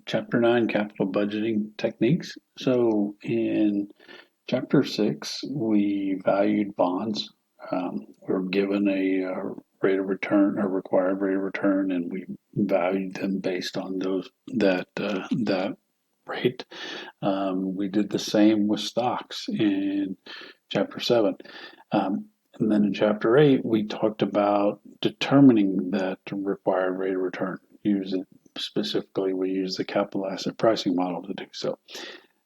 Chapter 9, Capital Budgeting Techniques. So in Chapter 6, we valued bonds. We were given a rate of return, a required rate of return, and we valued them based on that rate. We did the same with stocks in Chapter 7. And then in Chapter 8, we talked about determining that required rate of return. Specifically, we use the capital asset pricing model to do so.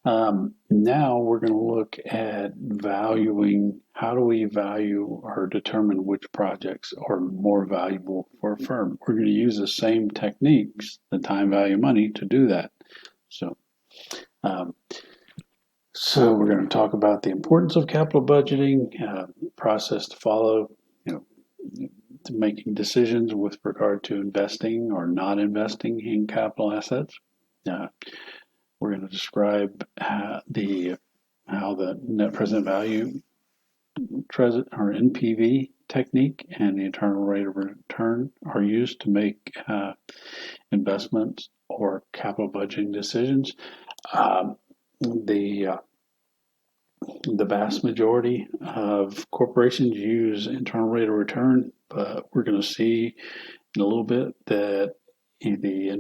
Now we're going to look at valuing, how do we value or determine which projects are more valuable for a firm. We're going to use the same techniques, the time value money, to do that. So we're going to talk about the importance of capital budgeting, process to follow, to making decisions with regard to investing or not investing in capital assets. We're going to describe how the net present value or NPV technique and the internal rate of return are used to make investments or capital budgeting decisions. The vast majority of corporations use internal rate of return, but we're going to see in a little bit that the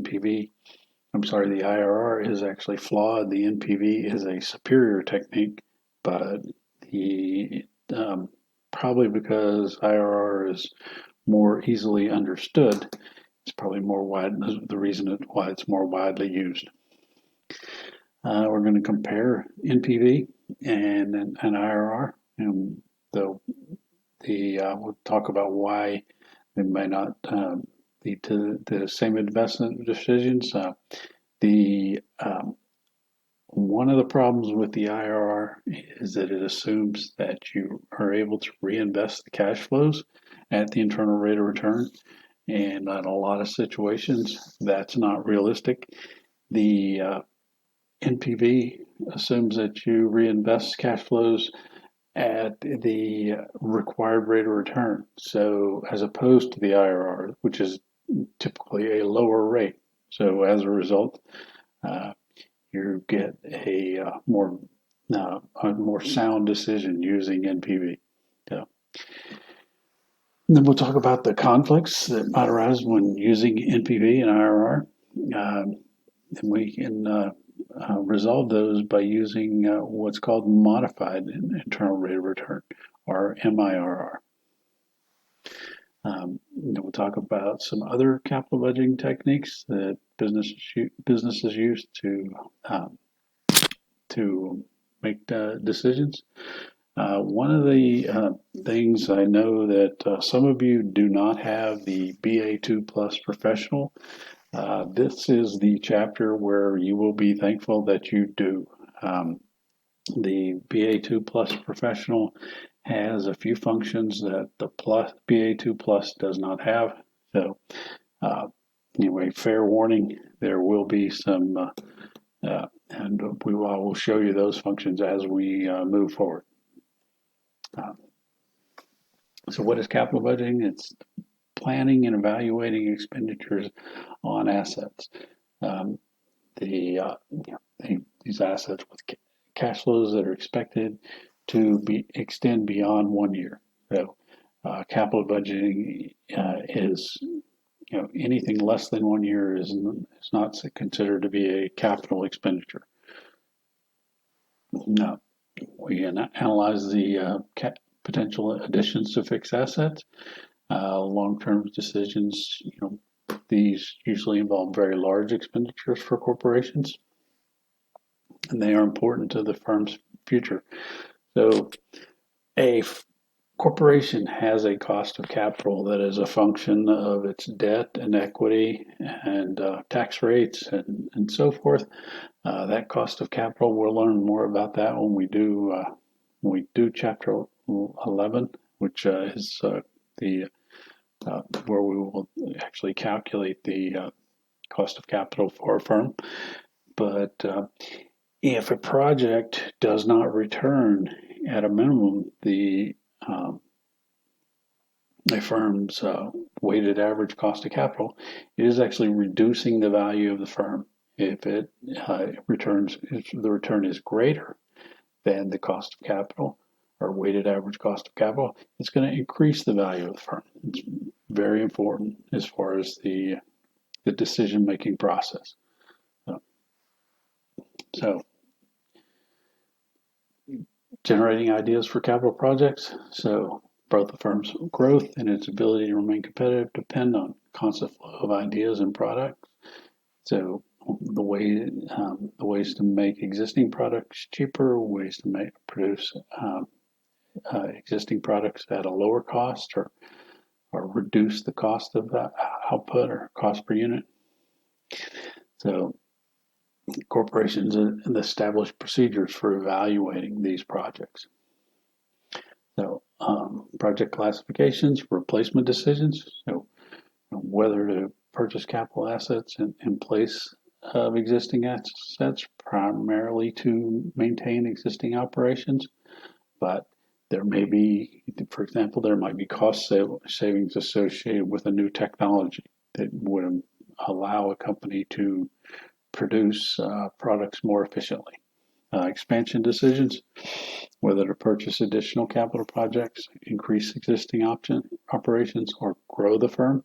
IRR is actually flawed. The NPV is a superior technique, but probably because IRR is more easily understood, it's probably the reason why it's more widely used. We're going to compare NPV and IRR, and we'll talk about why they may not lead to the same investment decisions. One of the problems with the IRR is that it assumes that you are able to reinvest the cash flows at the internal rate of return, and in a lot of situations that's not realistic. The NPV assumes that you reinvest cash flows at the required rate of return. So as opposed to the IRR, which is typically a lower rate. So as a result, you get a more sound decision using NPV. So, and then we'll talk about the conflicts that might arise when using NPV and IRR. And we can resolve those by using what's called modified internal rate of return, or MIRR. We'll talk about some other capital budgeting techniques that businesses use to make decisions. One of the things I know that some of you do not have the BA2 Plus Professional. This is the chapter where you will be thankful that you do. The BA2 Plus Professional has a few functions that the BA2 Plus does not have. So anyway, fair warning, there will be some, and I will show you those functions as we move forward. So what is capital budgeting? It's planning and evaluating expenditures on assets. These assets with cash flows that are expected to extend beyond 1 year. So capital budgeting is, anything less than 1 year is not considered to be a capital expenditure. Now, we analyze the potential additions to fixed assets. Long-term decisions, these usually involve very large expenditures for corporations, and they are important to the firm's future. So a corporation has a cost of capital that is a function of its debt and equity and tax rates and so forth. That cost of capital, we'll learn more about that when we do Chapter 11, which is where we will actually calculate the cost of capital for a firm. But if a project does not return at a minimum a firm's weighted average cost of capital, it is actually reducing the value of the firm. If it returns, if the return is greater than the cost of capital or weighted average cost of capital, it's going to increase the value of the firm. It's very important as far as the decision-making process. So generating ideas for capital projects. So both the firm's growth and its ability to remain competitive depend on constant flow of ideas and products. So the ways to make existing products cheaper, ways to produce existing products at a lower cost, or reduce the cost of output or cost per unit. So corporations establish procedures for evaluating these projects. So project classifications, replacement decisions, so whether to purchase capital assets in place of existing assets, primarily to maintain existing operations, but there may be, for example, there might be cost savings associated with a new technology that would allow a company to produce products more efficiently. Expansion decisions, whether to purchase additional capital projects, increase existing operations, or grow the firm.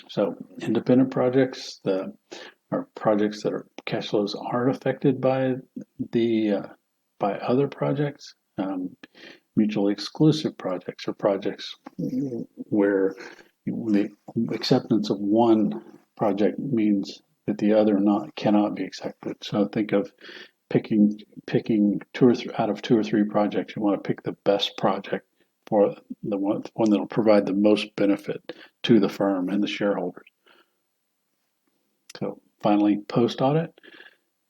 So independent projects are projects that cash flows aren't affected by by other projects. Mutually exclusive projects are projects where the acceptance of one project means that the other cannot be accepted. So think of picking out of two or three projects. You want to pick the best project for the one that will provide the most benefit to the firm and the shareholders. So finally, post-audit,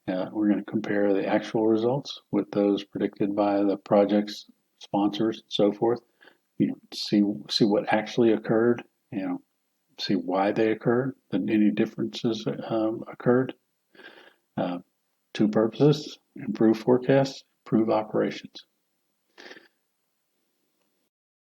we're going to compare the actual results with those predicted by the project's sponsors and so forth. See what actually occurred, see why they occurred, that any differences occurred. Two purposes: improve forecasts, improve operations.